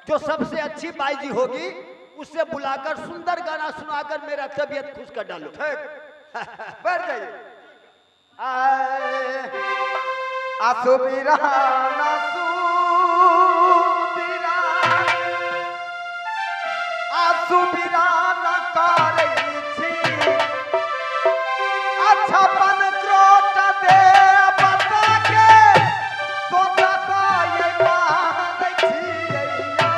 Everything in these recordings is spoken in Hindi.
जो सबसे अच्छी बाईजी होगी उससे बुलाकर सुंदर गाना सुनाकर मेरा तबीयत खुश कर डालो। बैठ जाइए। आसुबिरा न करई छी अच्छा पन क्रोट दे बता के सोचा तो ये मार छियैया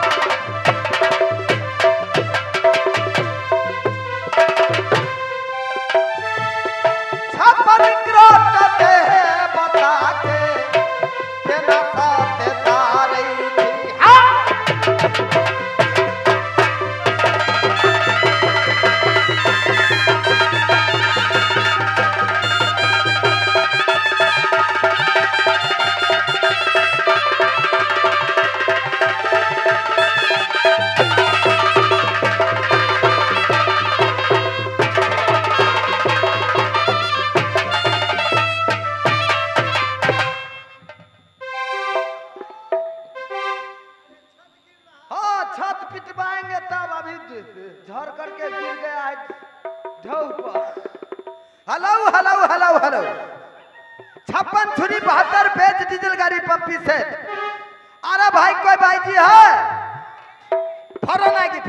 छपन क्रोट दे बता के केना साथे तारई थी। हाँ झड़ करके गिर गया है ढऊ पर। हेलो हेलो हेलो हेलो 56 छुरी 72 पेज डीजल गाड़ी पंपी से। अरे भाई कोई भाई जी है फरन आएगी।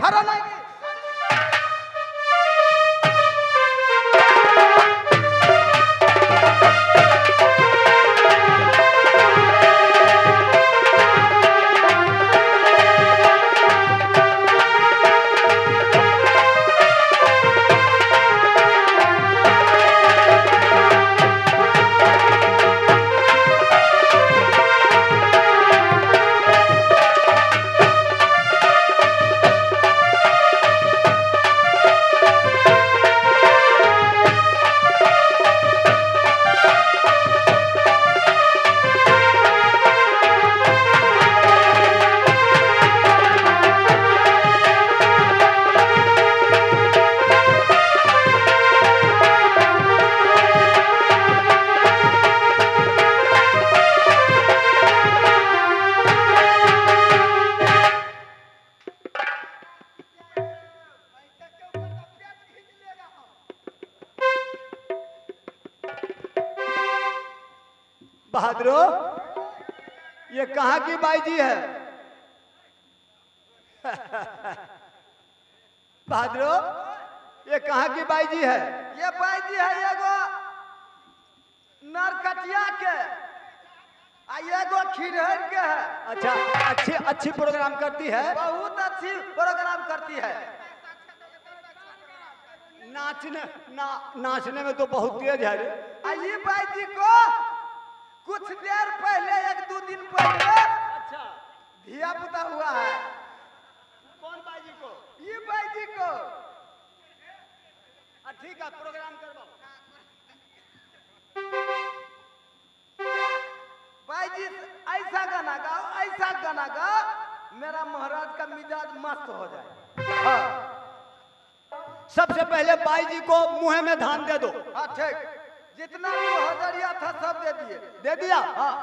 बहादुरो ये कहाँ की बाईजी है? बहादुरो ये कहाँ की बाईजी है? ये बाईजी है एगो नरकटिया के आ एगो खिरहर के है। अच्छा अच्छी प्रोग्राम करती है। बहुत अच्छी प्रोग्राम करती है। नाचने में तो बहुत तेज है। ये बाईजी को कुछ देर पहले 1-2 दिन पहले अच्छा धिया पुता हुआ है। कौन बाईजी को? ये बाईजी को। ठीक है प्रोग्राम करवाओ। बाईजी ऐसा गाना गाओ मेरा महाराज का मिजाज मस्त हो जाए। हाँ। सबसे पहले बाईजी को मुंह में धान दे दो। हाँ ठीक। जितना भी हजरिया था सब दे दिया। हाँ।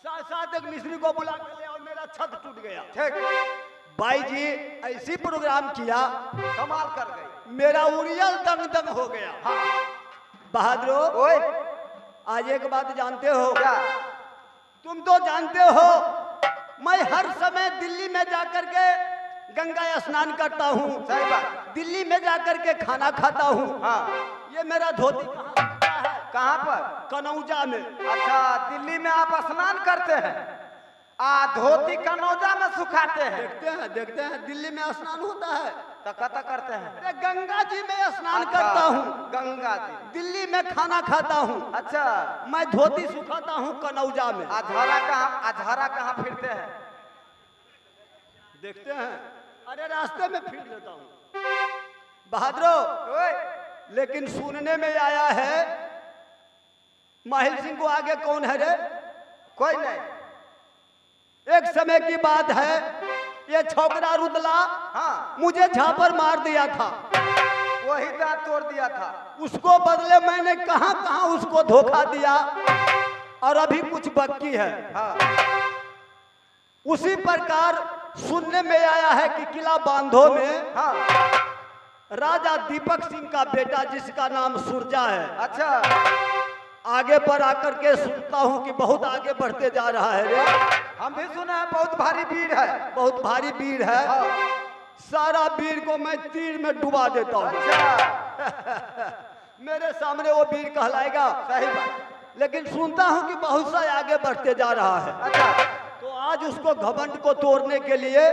साथ एक मिस्त्री को बुला कर ले और मेरा छत टूट गया। ठीक। बाईजी ऐसी प्रोग्राम किया कमाल कर गई। मेरा उड़ियल दंग हो गया। हाँ। बहादुरो ओए आज एक बात जानते हो क्या? तुम तो जानते हो मैं हर समय दिल्ली में जाकर के गंगा स्नान करता हूँ। सही बात। दिल्ली में जाकर के खाना खाता हूँ। हाँ। ये मेरा धोती कहाँ पर? कनौजा में। अच्छा दिल्ली में आप स्नान करते हैं धोती कनौजा में सुखाते हैं। देखते हैं दिल्ली में स्नान होता है तो कता करते हैं? गंगा जी में स्नान करता हूँ। गंगा जी। दिल्ली में खाना खाता हूँ। अच्छा मैं धोती सुखाता हूँ कनौजा में। अधरा कहाँ फिरते हैं? देखते हैं। अरे रास्ते में फिर लेता हूँ। बहादुरो लेकिन सुनने में आया है माहिल सिंह को आगे कौन है रे? कोई नहीं। एक समय की बात है ये छोकरा रुदला हाँ मुझे झापर मार दिया था। वही दांत तोड़ दिया था। उसको बदले मैंने कहां कहां उसको धोखा दिया और अभी कुछ बाकी है। हाँ। उसी प्रकार सुनने में आया है कि किला बांधो में हाँ राजा दीपक सिंह का बेटा जिसका नाम सुरजा है, अच्छा आगे पर आकर के सुनता हूँ कि बहुत आगे बढ़ते जा रहा है रे। हम भी सुना है बहुत भारी भीड़ है। बहुत भारी भीड़ है। हाँ। सारा भीड़ को मैं तीर में डुबा देता हूँ। अच्छा मेरे सामने वो भीड़ कहलाएगा। सही बात। लेकिन सुनता हूँ कि बहुत सा आगे बढ़ते जा रहा है। अच्छा तो आज उसको घमंड को तोड़ने के लिए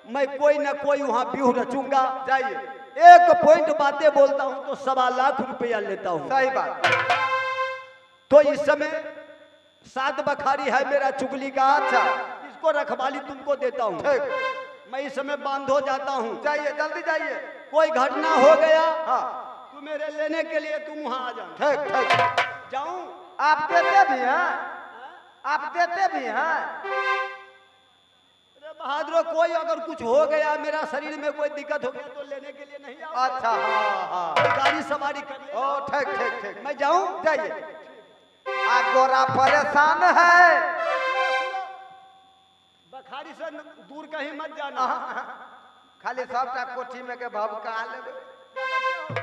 मैं कोई ना कोई वहाँ व्यूह रचूंगा। जाइए। एक पॉइंट बातें बोलता हूँ तो 1.25 लाख रुपया लेता हूँ। सही बात। तो इस समय 7 बखारी है मेरा चुगली का। अच्छा इसको रखवाली तुमको देता हूँ। ठीक। मैं इस समय बांधो जाता हूँ। जाइए जल्दी जाइए। कोई घटना हो गया हाँ तू मेरे लेने के लिए तुम वहाँ आ जाओ। ठीक ठीक। जाऊँ? आप देते भी हैं? आप देते भी हैं? अरे बहादुर, कोई अगर कुछ हो गया, मेरा शरीर में कोई दिक्कत हो गया तो लेने के लिए नहीं आऊँ। अच्छा हाँ हाँ। कोई गाड़ी सवारी कर ले। ओ ठीक ठीक ठीक। मैं जाऊँ? जाइए। गोरा परेशान है। बखारी से दूर कहीं मत जाना। खाली सबटा कोठी में के भाव कहा ले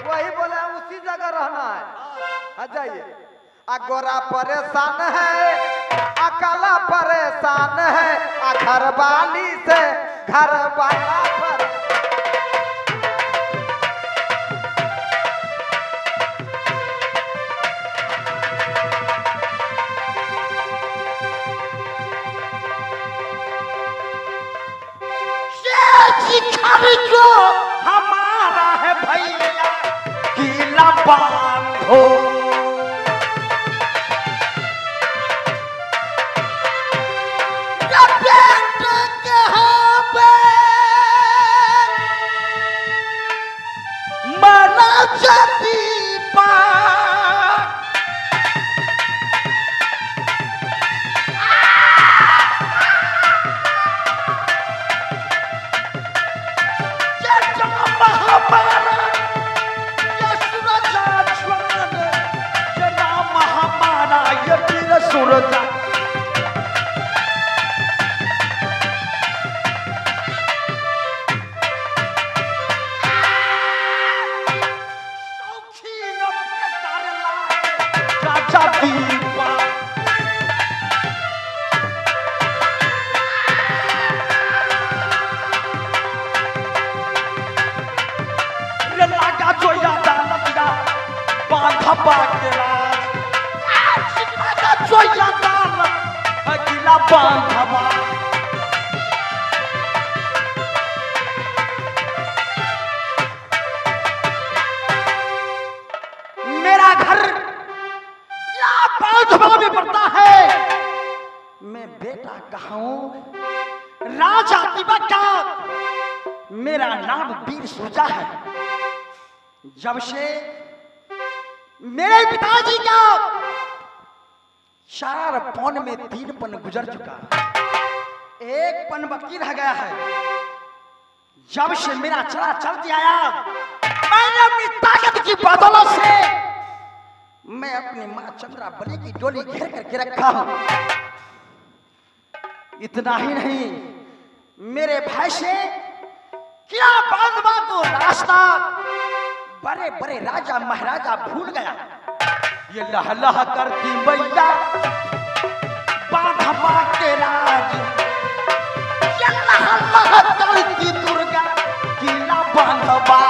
वही बोले उसी जगह रहना है। हाँ जाइए। गोरा परेशान है, अकेला परेशान है, घर वाली से घर वाला पर जो हमारा है भैया किला बांधो। मेरा घर में पड़ता है। मैं बेटा कहूँ राजा दीपक का, मेरा नाम वीर सुरजा है। जब से मेरे पिताजी का 4 पन में 3 पन गुजर चुका, 1 पन बाकी रह गया है। जब से मेरा चला चलती आया, मैंने अपनी ताकत की बदौलत से मैं अपनी माँ चंद्रावली की डोली घेर करके रखा हूं। इतना ही नहीं, मेरे भाई से क्या बांधवा को रास्ता बड़े बड़े राजा महाराजा भूल गया। ये लह लह करती मैया बांधवा के राज, ये लह लह करती दुर्गा किला बांधवा।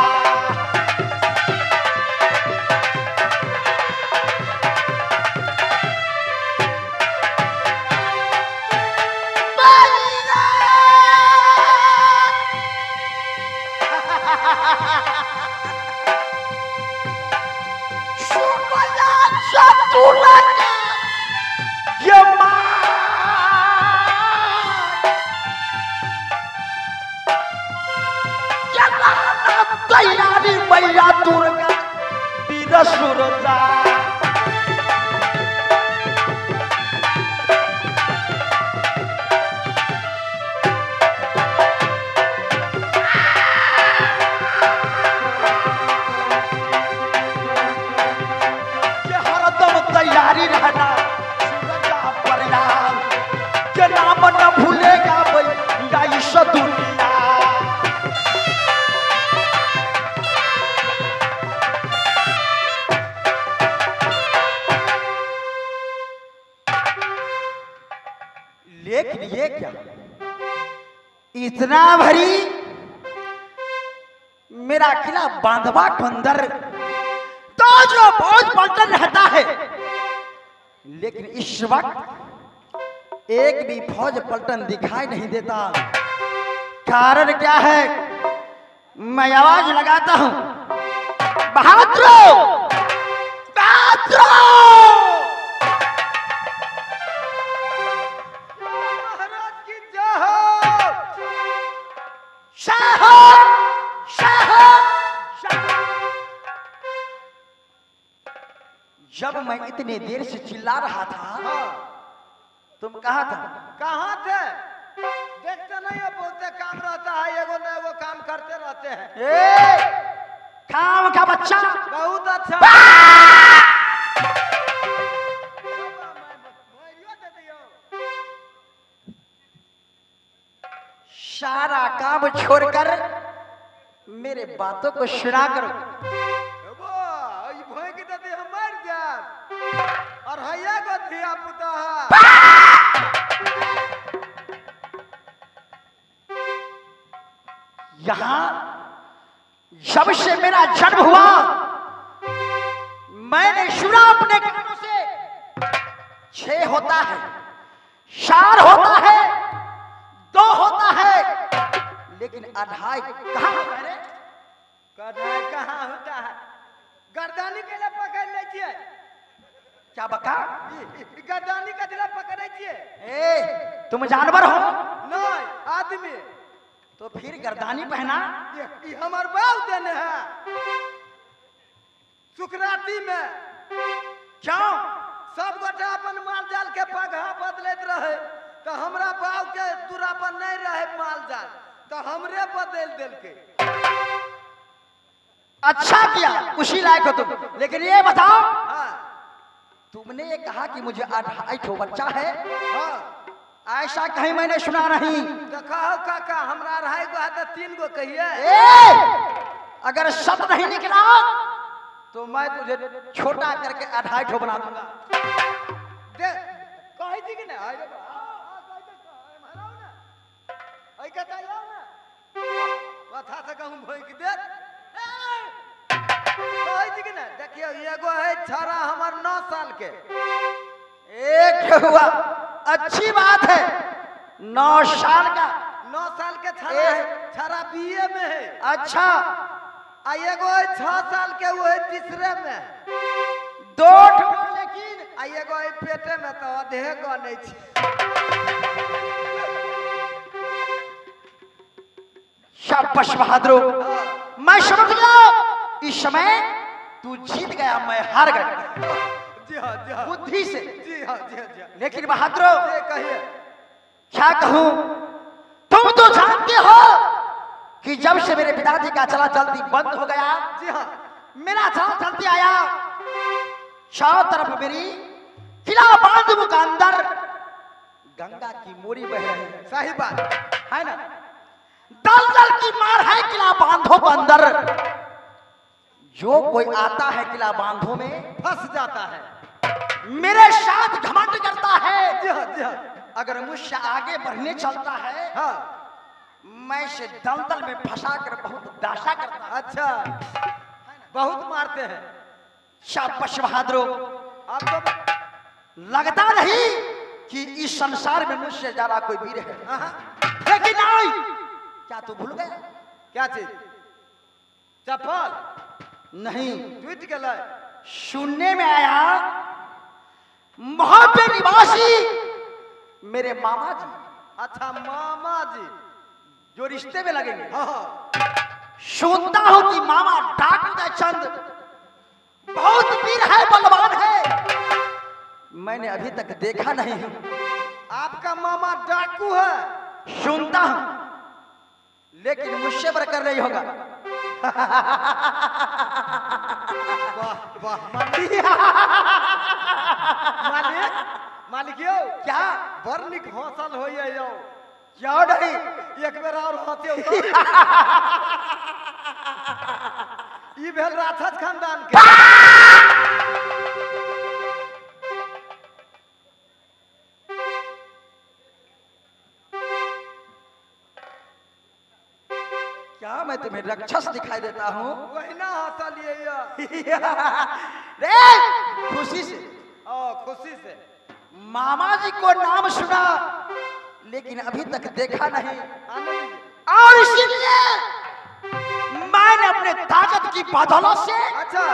तैयारी मैया दुर्गा वीर सुरजा। हरदम तैयारी रहना सुरजा प्रयाग के नाम न भूलेगा भैया ईश्वर इतना भरी मेरा किला बांधवा के अंदर तो जो फौज पलटन रहता है, लेकिन इस वक्त एक भी फौज पलटन दिखाई नहीं देता। कारण क्या है? मैं आवाज लगाता हूं, बहादुरों, बहादुरों! महाराज की जय हो। शाहो, शाहो, शाहो। जब मैं इतने देर से चिल्ला रहा था, हाँ, तुम कहाँ था? कहाँ थे? देखते नहीं हो, बोलते काम रहता है, एगो न एगो काम करते रहते हैं। ए, काम का बच्चा! बहुत अच्छा। सारा काम छोड़कर मेरे बातों को सुना करो। मर जा और हैया को धिया पुता यहां जब से मेरा जन्म हुआ, मैंने सुना अपने कानों से 6 होता है, 4 होता है, 2 होता है, लेकिन 2.5 कहां होता है? कढ़ाई कहाँ होता है? गर्दानी के लिए पकड़ लीजिए। क्या बका? गर्दानी का दिला पकड़े छिए। ए, तुम जानवर हो? नहीं, आदमी। तो फिर गर्दानी पहना। ये हमार बाप देने है सुकराती में। क्यों? सब गोटा अपन माल जाल के पगहा बदलत रहे, तो हमरा बाप के दूरा पर नहीं रहे माल जाल, तो हमरे बदल दिल के। अच्छा किया, उसी लायक हो तुम। लेकिन ये बताओ, हाँ, तुमने ये कहा कि मुझे 2.5 बच्चा है, हाँ। ऐसा कहीं मैंने सुना नहीं। देखा हो काका, हमरा रहा गो है तो 3 गो कहिए। ए, अगर सब नहीं निकला तो मैं तुझे छोटा करके 2.5 बना दूंगा। दे कहि दी कि नहीं? आइ रे बा, कहि दे तो माराओ ना। आई कहता लाओ ना। कथा से कहूं भई के दे। कहि दी कि नहीं? देखियो एगो है छरा हमर 9 साल के। एक हुआ, अच्छी बात है। 9 साल का 9 साल के छरा है, छरा बीए में है। अच्छा, आ एगो है 6 साल के, वो है तीसरे में। 2 लेकिन आ एगो है पेटे में, तो अधे गनै छी। शाबाश बहादुर, मैं समझ गया। इस समय तू जीत गया, मैं हार गया। जी हाँ, जी हाँ। बुद्धि से। जी हाँ, जी हाँ, जी हाँ। लेकिन बहादुर, ये कहिए। क्या कहूं? तुम तो जानते हो कि जब से मेरे पिताजी का चला चलती बंद हो गया, जी हाँ, मेरा चला चलती आया, चारों तरफ मेरी किला बांधव के अंदर गंगा की मोरी बह रही है। सही बात है ना? दलदल की मार है किला बांधो के अंदर। जो कोई आता है किला बांधो में फंस जाता है। मेरे साथ घमंड करता है। जी हाँ, जी हाँ। अगर मुझसे आगे बढ़ने चलता है, हाँ, मैं से दलदल में फंसा कर बहुत दासा करता है। अच्छा, बहुत मारते हैं। शाबाश बहादुर, आप तो लगता नहीं कि इस संसार में मुझसे ज्यादा कोई वीर है। हाँ, लेकिन नहीं, क्या तू भूल गया? क्या चीज? चप्पल नहीं, टूट गया। सुनने में आया मोहब्बे निवासी मेरे मामा जी, अच्छा, मामा जी जो रिश्ते में लगेंगे, हाँ, हाँ। सुनता हूं कि मामा डाकू चंद बहुत वीर है, बलवान है। मैंने अभी तक देखा नहीं हूं। आपका मामा डाकू है? सुनता हूं, लेकिन मुझसे बढ़कर नहीं होगा। वाह वाह, मालिक मालिक मालिक यो क्या? बड़ निक हौसल होइए यो। क्यों नहीं? एक बेर और हंसे ई भेल राक्षस खानदान के। क्या मैं तुम्हें राक्षस दिखाई देता हूँ? वही ना हंसा लिए रे खुशी से, खुशी से। मामा जी को नाम सुना लेकिन अभी तक देखा नहीं, आने दीजिए। और इसीलिए मैंने अपने ताकत की बदौलत से अच्छा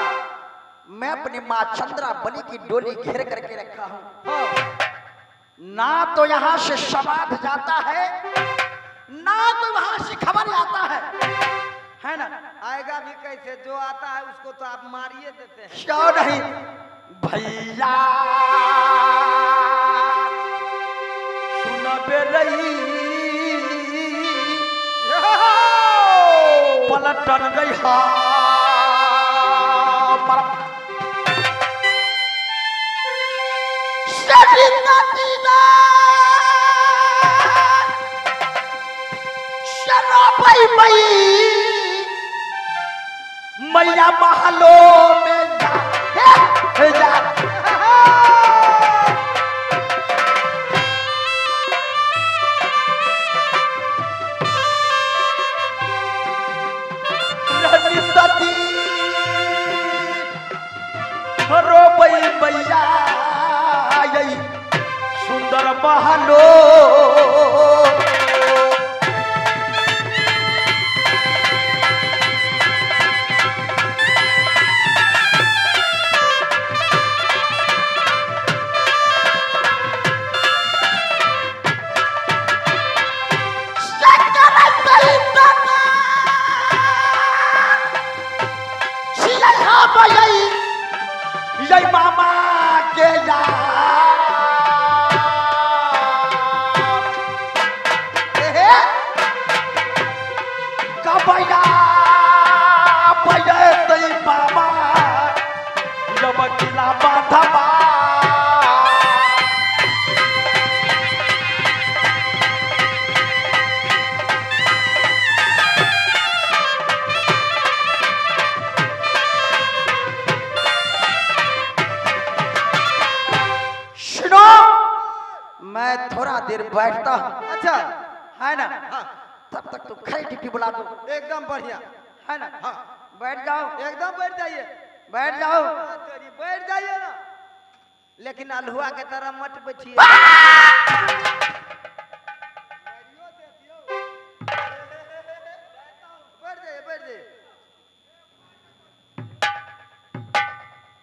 मैं अपनी माँ चंद्रा बलि की डोली घेर करके रखा हूँ। हाँ। ना तो यहाँ से समाध जाता है, ना तो वहां से खबर आता है ना? आएगा भी कैसे? जो आता है उसको तो आप मारिए देते हैं। क्यों नहीं भैया, सुन बे रही पलटन गई मैया महलों में जा रो मैया सुंदर महलो मामा के जा कबैया बजे तई बाबा जब किला बाधबा मैं थोड़ा देर बैठता हूँ। अच्छा है ना? हाँ। तब तक तो खरी टिप्पी बुला दो। एकदम बढ़िया है ना? हाँ। बैठ जाओ, एकदम बैठ जाइए। बैठ जाओ। तेरी बैठ जाइए ना, लेकिन अलहुआ के तरह मत बैठिए। बैठ जाइए, बैठ जाइए।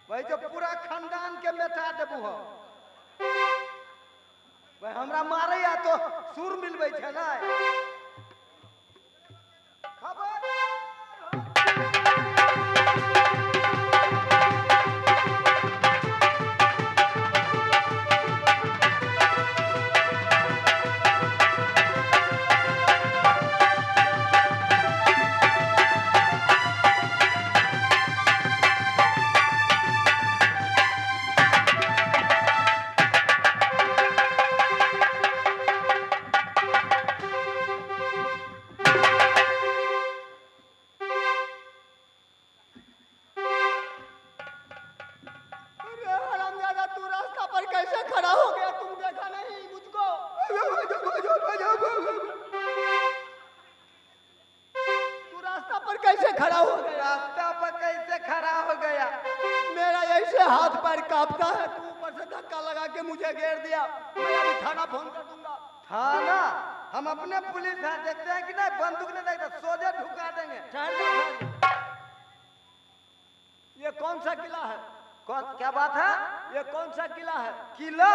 भाई जो पूरा खानदान के मेटा देबू हो भाई, हमरा मारे या तो सुर मिलबै छै ना। खड़ा हो गया? रास्ता पर कैसे खड़ा हो गया? मेरा ऐसे हाथ पैर कांपता है, तू ऊपर से धक्का लगा के मुझे घेर दिया। मैं अभी थाना फोन कर दूंगा। थाना? हम अपने पुलिस है, देखते हैं कि नहीं, बंदूक नहीं देखते, सोझे ढुका देंगे। ठहर जा, ठहर जा। ये कौन सा किला है? कौन? क्या बात है? ये कौन सा किला है? किला